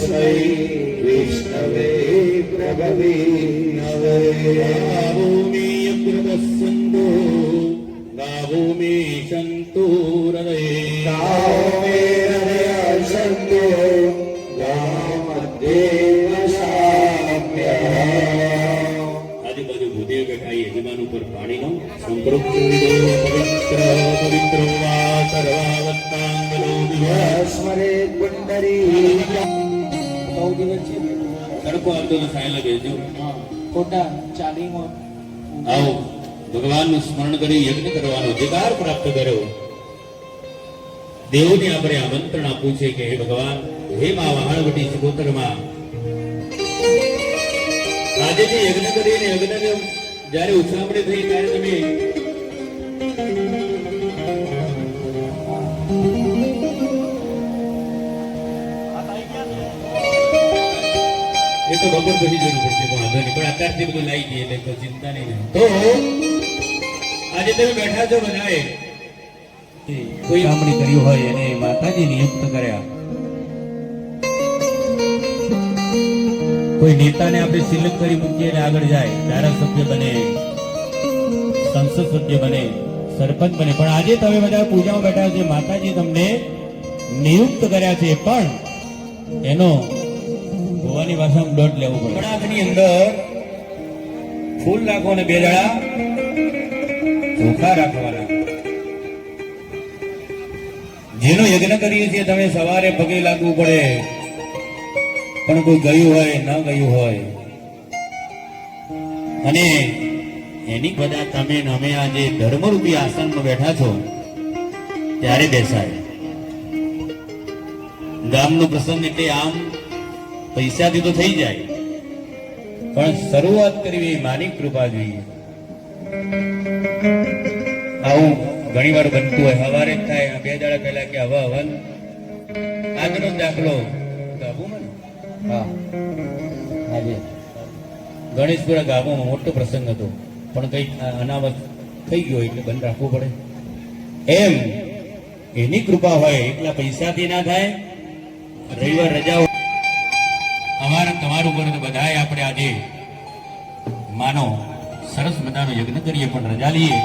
तस्मै विष्णवे प्रभवे नवे। गावो मे यज्ञदस्सन्दो गावो मे सन्तु हृदये। गावो मे हृदयसन्दो गामद्देव साम्य। આજુબાજુ ભૂદેવ બેઠા યજમાન ઉપર પાણીનો સંકૃત પવિત્ર પવિત્રો વા સર્વાવત્તાંગલો સ્મરે પુંડરી. 9 દિવસ છે તડકો આવતો તો સાયલા બેસજો. ખોટા ચાલીમાં આવો ભગવાનનું સ્મરણ કરી યજ્ઞ કરવાનો અધિકાર પ્રાપ્ત કર્યો. દેવોને આપણે આમંત્રણ આપવું છે કે હે ભગવાન, હે મા વહાણવટી સિકોતરમાં, આજે જે યજ્ઞ કરીને યજ્ઞને જયારે ઉછામણી થઈ ત્યારે તમે એ તો બપોર પછી જરૂર પડશે, વાંધો નહીં, પણ અત્યારથી બધું લાવી દઈએ એટલે ચિંતા નહીં. તો આજે તમે બેઠા છો બધાએ, કોઈ કામણી કર્યું હોય એને માતાજી નિયુક્ત કર્યા. કોઈ નેતાને આપણે સિલેક્ટ કરી મૂકીએ અને આગળ જાય, ધારાસભ્ય બને, સંસદ સભ્ય બને, સરપંચ બને, પણ આજે તમે બધા પૂજામાં બેઠા છે, માતાજી તમને નિયુક્ત કર્યા છે, પણ એનો ભગવાનની ભાષામાં દોટ લેવું પડે. કડાકની અંદર ફૂલ રાખો અને 2 દાડા ચોખા રાખવાના. જેનો યજ્ઞ કરીએ છીએ તમે સવારે પગે લાગવું પડે, પણ કોઈ ગયું હોય ન ગયું હોય, અને એની બધા તમે અમે આજે ધર્મરૂપી આસનમાં બેઠા છો ત્યારે બેસાય. ગામનો પ્રસંગ એટલે આમ પૈસાથી તો થઈ જાય, પણ શરૂઆત કરવી માની કૃપા જોઈએ. આવું ઘણી વાર બનતું હોય, સવારે જ થાય 2 દાડા પહેલા કે હવે હવન આજનો દાખલો હા આજે ગણેશપુરા ગામમાં મોટો પ્રસંગ હતો, પણ કઈક અનામત થઈ ગયો એટલે બંધ રાખવું પડે. એમ એની કૃપા હોય, એટલા પૈસાથી ના થાય. રવિવાર રજા અમારે તમારું ઉપર બધાએ આપણે આજે માનો સરસ મજાનો યજ્ઞ કરીએ, પણ રજા લઈએ.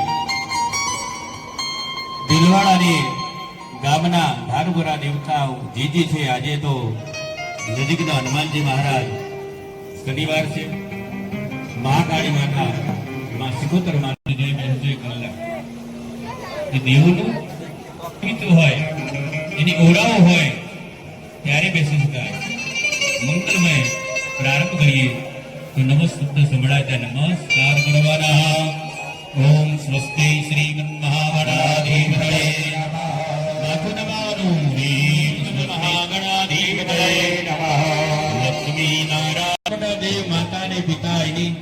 દિલવાડાની ગામના ધારુગરા દેવતા જે છે, આજે તો નજીકના હનુમાનજી મહારાજ, શનિવાર છે, મહાકાળી માતા, માં સિકોતર માતા જય બેસજો કલાક. એ દેવનું પિતૃ હોય, એની ઓળાઓ હોય ત્યારે બેસી શકાય. મંગલમય પ્રારંભ કરીએ તો નમસ્તે સંભળાય ત્યાં નમસ્કાર કરવાના. ઓમ સ્વસ્તિ શ્રી મહાગણાધિપતયે નમઃ. માથું નમાનું મહાગણાધિપતયે નમઃ. લક્ષ્મી નારાયણ દેવ માતાને પિતા એની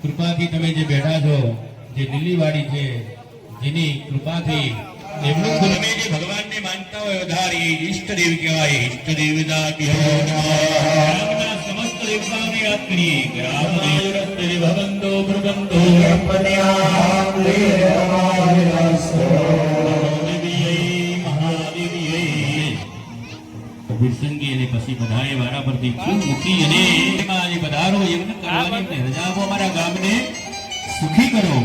કૃપાથી તમે જે બેઠા છો, જે દિલ્હીવાડી છે, જેની કૃપાથી એમનું તમે જે ભગવાનને માનતા હોય વધારે ઈષ્ટદેવ કહેવાય. ઈષ્ટદેવ સમસ્ત દેવતાઓને યાદ કરીએ. ભગવંતો ભગવંતો વિરસંગી અને પછી બધાએ વારા પરથી ખૂબ મૂકી અને આજે પધારો યજ્ઞ કરવાની રજા આપો, અમારા ગામને સુખી કરો.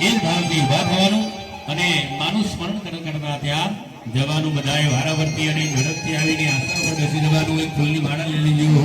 એ જ ભાવથી ઉભા થવાનું અને માનું સ્મરણ કરતા ત્યાં જવાનું. બધાએ વારાવર્તી અને ઝડપથી આવીને આસન પર બેસી જવાનું. એક ફૂલની માળા લઈ લેજો.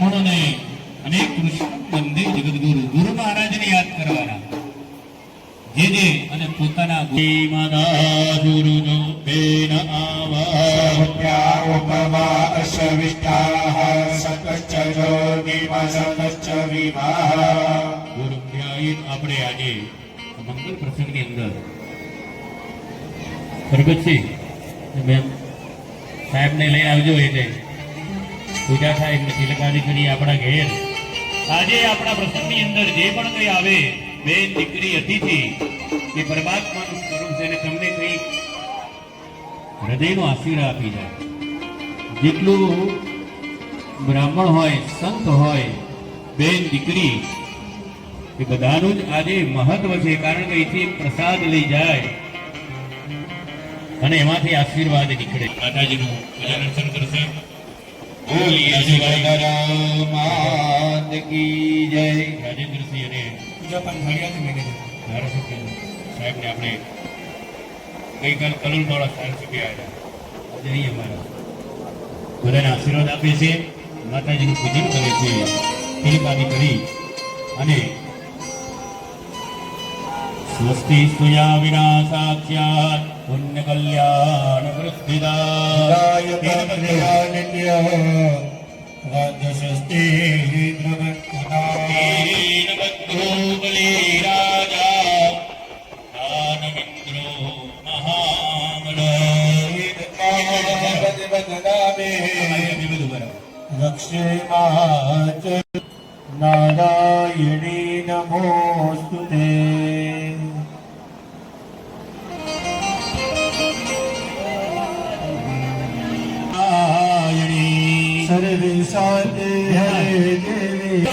બ્રાહ્મણોને અને કૃષ્ણ મંદિર જગદગુરુ ગુરુ મહારાજને યાદ કરવાના જે અને પોતાના માતા ગુરુનો બેન આવા ઉપમા અશવિષ્ટાઃ સકચ્ચજો નિમસકચ્ચ વિવાહ. ગુરુ ધ્યાન આપણે આજે મંગલ પ્રસંગની અંદર બરોબર છે બેન સાહેબને લઈ આવજો એટલે પૂજા થાય એટલે તિલકાદી કરી આપણા ઘેર આજે આપણા પ્રસંગની અંદર જે પણ કંઈ આવે બેન દીકરી અતિથિ એ પરમાત્માનું સ્વરૂપ છે અને તમને કંઈ હૃદયનો આશીર્વાદ આપી જાય. જેટલું બ્રાહ્મણ હોય સંત હોય બેન દીકરી એ બધાનું જ આજે મહત્વ છે. કારણ કે અહીંથી પ્રસાદ લઈ જાય અને એમાંથી આશીર્વાદ નીકળે. માતાજીનું પૂજન અર્ચન કરશે. બોલીએ શિવરામ માત કી જય. રાજેન્દ્રસિંહ અને પૂજા પણ થયા છે ધારાસભ્ય સાહેબને આપણે ગઈકાલ કલોલવાળા ધારાસભ્ય આવ્યા આજે અહીં અમારા બધાને આશીર્વાદ આપે છે. માતાજીનું પૂજન કરે છે તિલકાદી કરી અને સ્વસ્તિ સ્તુયા વિના સાક્ષાત પુણ્ય કલ્યાણ વૃદ્ધિદા રાજ્યસ્તે બદ્ધો બલી રાજા દાનવિન્દ્રો રક્ષેમાચ નારાયણી નમોસ્તુતે. સર્વે શાંતિ હરે દેવી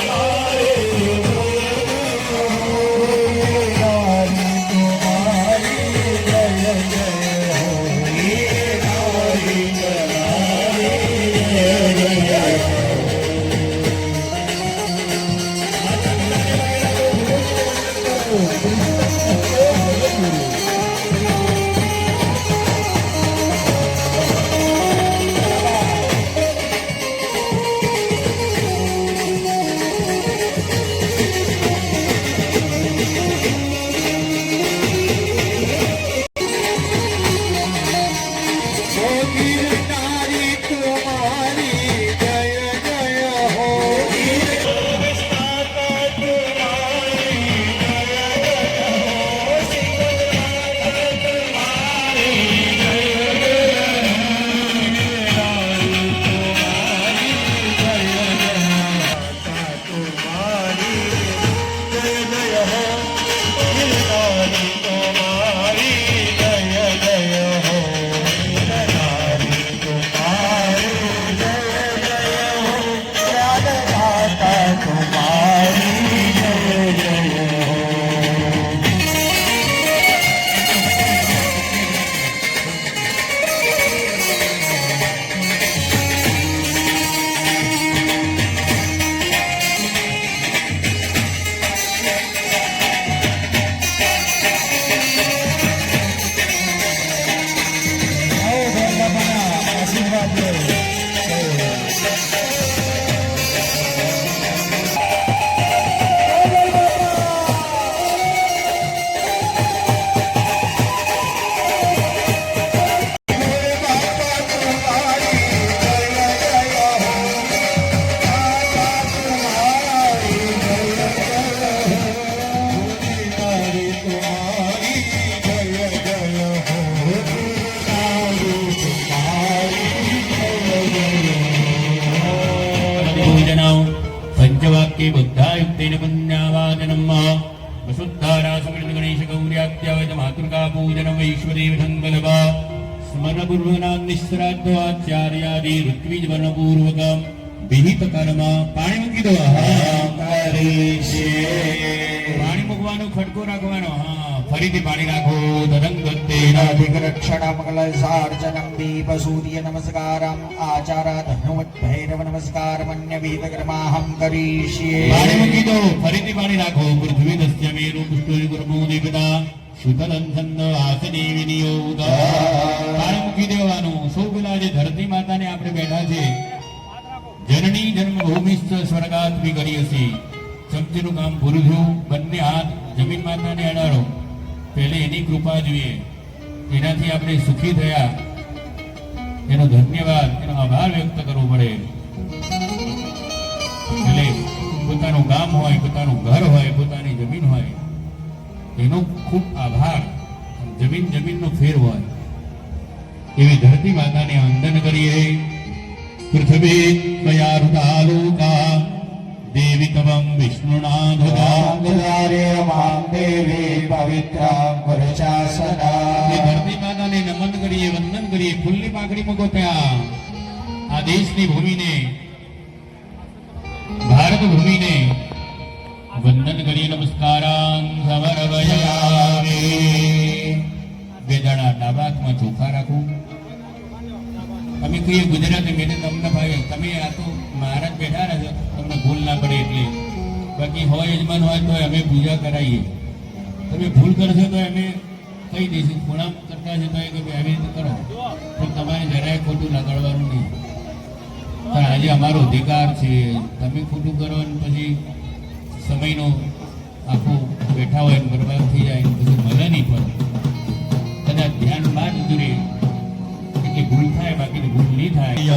પંચવાક્ય બુદ્ધાયુક્તેન પુણ્યાવાદનમ વસુદ્ધારા સમૃદ્ધ ગણેશ ગૌર્યાત્યાવત માતૃકા પૂજન વૈશ્વદેવ સંકલ્પ સ્મરણપૂર્વકના નિશ્રાદ્ધાચાર્યાદિ ઋત્વિજ વર્ણપૂર્વક વિહિત કર્મ. પાણી મૂકી દો. પાણી મૂકવાનો ખડકો રાખવાનો. હા ફરીથી પાણી રાખો. રક્ષણમકલસાર્જનમ દીપ સૂર્ય નમસ્કારમ આચારાત હનુમત ભૈરવ નમસ્કારમન્ય વિદકર્માહમ કરીષ્યે. પાણી મૂકી દો. ફરીથી પાણી રાખો. પૃથ્વી દસ્ય મેરુ પુષ્ટોય ગુરમો દેવતા શુતલં છંદ આસની વિનિયોગ. પાણી મૂકી દેવાનું. સૌ પેલા જે ધરતી માતાને આપણે બેઠા છે જનની જન્મભૂમિસ્થ ઊભી કરી હશે. ચમચીનું કામ પૂરું થયું. બંને હાથ જમીન માતાને અડાડો. પહેલે એની કૃપા જોઈએ, એનાથી આપણે સુખી થયા એનો ધન્યવાદ, એનો આભાર વ્યક્ત કરવો પડે. એટલે પોતાનું ગામ હોય, પોતાનું ઘર હોય, પોતાની જમીન હોય, એનો ખૂબ આભાર. જમીનનો ફેર હોય એવી ધરતી માતાને વંદન કરીએ. પૃથ્વી ત્વયા ઋતાલોકા દેવી તવં વિષ્ણુના દેવી પવિત્રા વરચાસના. એ ધરતી માતાને નમન કરીએ, વંદન કરીએ. ફૂલની પાકડી મૂકો ત્યાં. આ દેશની ભૂમિને, ભારત ભૂમિને વંદન કરીએ. નમસ્કારાન સમર્પયામિ. બે દાડા ડાબા હાથમાં ચોખા રાખું. અમે કહીએ ગુજરાતી મેં તમને ભાઈ તમે આ તો મહારાજ બેઠા રહેશો, તમને ભૂલ ના પડે એટલે. બાકી હોય યજમાન હોય તો અમે પૂજા કરાવીએ. તમે ભૂલ કરશો તો અમે કહી દઈશું. પૂર્ણામ કરતા છે તો એ કે આવી રીતે કરો, પણ તમારે જરાય ખોટું લગાડવાનું નહીં. પણ આજે અમારો અધિકાર છે. તમે ખોટું કરો અને પછી સમયનો આખો બેઠા હોય ને બરબાદ થઈ જાય પછી મળે નહીં. પણ કદાચ ધ્યાનમાં જ દૂરે એટલે ભૂલ થાય, બાકી ભૂલ નહીં થાય.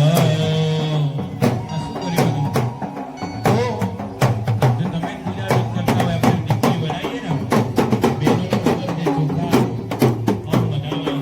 આ શું કર્યું બધું? જો તમે પૂજા રોજ કરતા હોય, આપણે દીકરી બનાવીએ ને, બેનો ખબર છે ચોખા આમ બનાવવા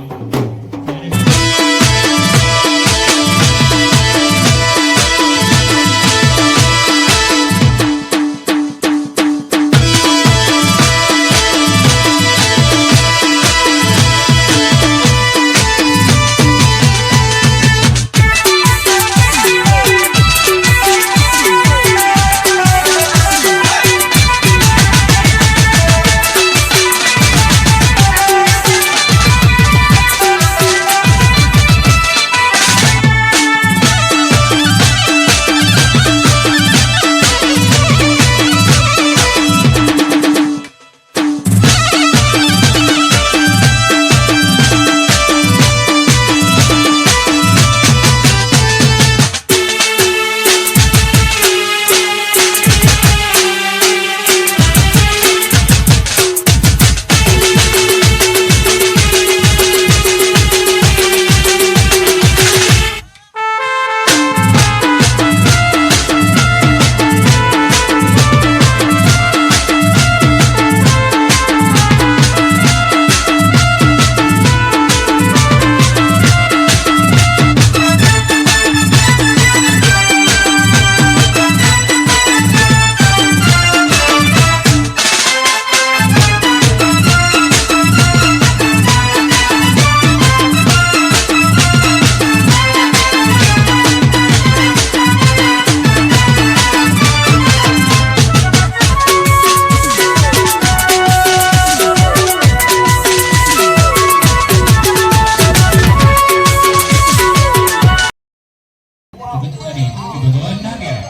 ભગવાન ના કહેવાય.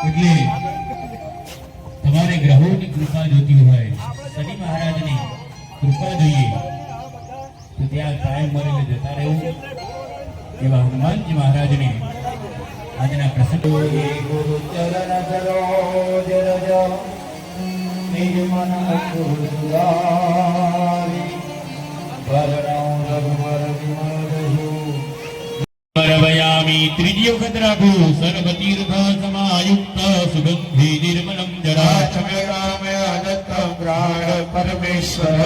એટલે તમારે ગ્રહોની કૃપા જોતી હોય, શનિ મહારાજની કૃપા જોઈએ તો ત્યાં કાયમ મરીને જતા રહેવું. એવા હનુમાનજી મહારાજને આજના પ્રસંગ ગુરુ ચરણ સરોજ રજ નિજ મન અકુર સુધારી ભરણો રઘુવર વિમલ રહુ. પરવયામિ. ત્રીજી વખત રાખું. સર્વતીર્થ સમાયુક્ત સુગંધિ નિર્મલમ જરા પરમેશ્વર.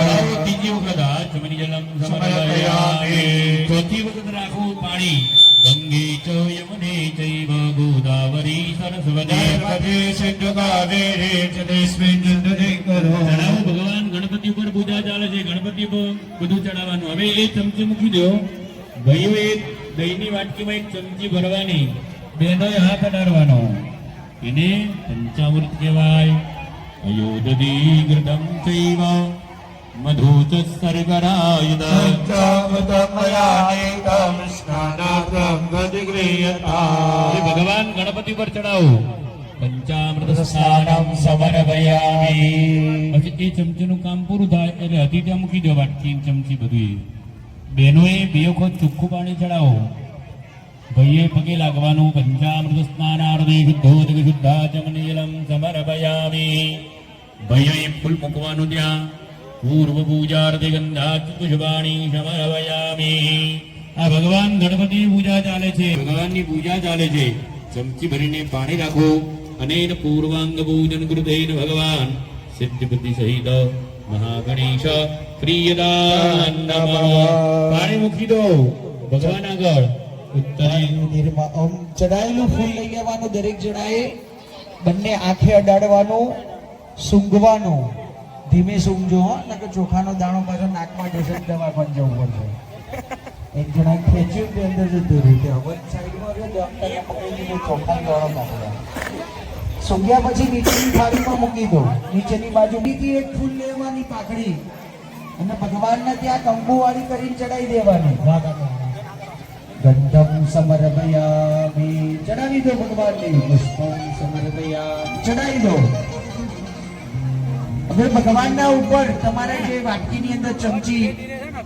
ત્રીજી વખત આચમની જલમ સમર્પયામિ. ચોથી વખત રાખું પાણી. ગંગે ચ યમુને ચૈવ ગોદાવરી સરસ્વતી સિંધુ કાવેરી જલેસ્મિન નદી કરો. ચડાવો. ભગવાન ગણપતિ ઉપર પૂજા ચાલે છે. ગણપતિ પર બધું ચડાવવાનું. હવે એ ચમચી મૂકી દો. ભાઈઓ એક દહીંની વાટકીમાં એક ચમચી ભરવાની, બેનોએ હાથ અડાડવાનો. એને પંચામૃત કહેવાય. અયોદધી ઘૃતમ ચૈવ મધુ ચ સર્ગરાયુધ. ભગવાન ગણપતિ પર ચડાવો. પંચામૃત સ્નાનમ સમર્પયામિ. પછી એ ચમચીનું કામ પૂરું થાય એટલે હતી ત્યાં મૂકી દો વાટકી ચમચી બધું. બહેનોએ બે વખત ચોખ્ખું પાણી ચડાવો. ભઈએ પગે લાગવાનું પંચામૃત સ્નાનાર્થે શુદ્ધોદક શુદ્ધાચમનીલમ સમર્પયામિ. ભઈએ ફૂલ મૂકવાનું ત્યાં પૂર્વ પૂજાર્થે ગંધાક્ષ પુષ્પાણી સમર્પયામિ. આ ભગવાન ગણપતિ પૂજા ચાલે છે, ભગવાનની પૂજા ચાલે છે. ચમચી ભરીને પાણી રાખો અને પૂર્વાંગ પૂજન કૃતેન ભગવાન સિદ્ધિબુદ્ધિ સહિત મહાગણેશ પ્રિયદાન નમઃ. પાણી મૂકી દો ભગવાન આગળ. ચડાયેલું ફૂલ લઈ લેવાનું દરેક જણાએ, બંને આંખે અડાડવાનું, સૂંઘવાનું. ધીમે સૂંઘજો હો, નકર ચોખાનો દાણો પાછો નાકમાં જશે, દવાખાને જવું પડશે. એક જણા ખેંચ્યું તે અંદર જતું રહ્યું. હવે સાઈડમાં જો દફતર પકડીને ચોખાનો દાણો નાખવા. સૂંઘ્યા પછી નીચેની થાળીમાં મૂકી દો. નીચેની બાજુ બીજી એક ફૂલ લેવાની પાકડી અને ભગવાનને ત્યાં કંકુવાળી કરીને ચડાવી દેવાની. ગંધમ સમર્પયામિ, ચડાવી દો ભગવાનને. પુષ્પમ સમર્પયામિ, ચડાવી દો. હવે ભગવાનના ઉપર તમારા જે વાટકીની અંદર ચમચી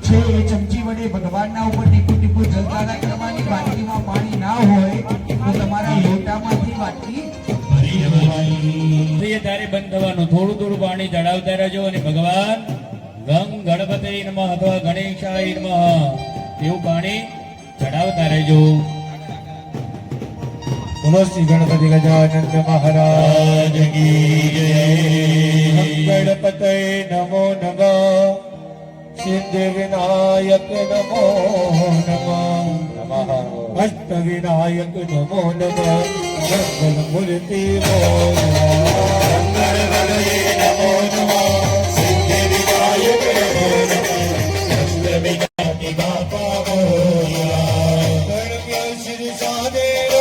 છે એ ચમચી વડે ભગવાનના ઉપર ટીપું ટીપું જલધારા કરવાની. વાટકીમાં પાણી ના હોય તો તમારા લોટામાંથી વાટકી ભરી લેવાની. ત્યારે બંધ થવાનું. થોડું થોડું પાણી ચડાવતા રહેજો અને ભગવાન ગંગ ગણપતિ નમઃ અથવા ગણેશાય નમઃ એવું પાણી ચડાવતા રહેજો. બોલો શ્રી ગણપતિ ગજાનંદ મહારાજ કી જય. ગણપતય નમો નમઃ, સિદ્ધિ વિનાયક નમો નમઃ, અષ્ટ વિનાયક નમો નમઃ, મંગલ મૂર્તિ મંગળ નમો નમઃ, સિદ્ધિ વિનાયક નમો નમઃ, અષ્ટ વિનાયક બાપા શ્રી સાદેવ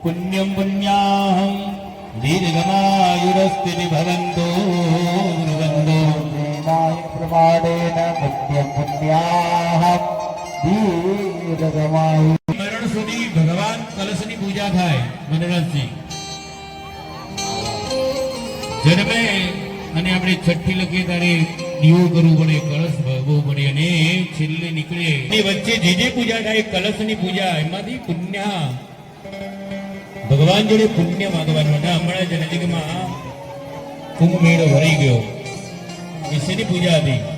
पुण्यं पुण्याहं दीर्घमायुरस्ति भवन्तो भवन्तो देनाय प्रमाणेन पुण्यं पुण्याहं दीर्घमायु મરણ સુધી ભગવાન કલશની પૂજા થાય મનોરથજી જન્મે અને આપણે છઠ્ઠી લખીએ ત્યારે દીવો કરવું પડે કળશ ભરવો પડે અને છેલ્લે નીકળે એની વચ્ચે જે પૂજા થાય કલશની પૂજા એમાંથી પુણ્ય ભગવાન જોડે પુણ્ય માંગવાનું અને હમણાં જ નજીકમાં કુંભ મેળો ભરાઈ ગયો એ શેની પૂજા હતી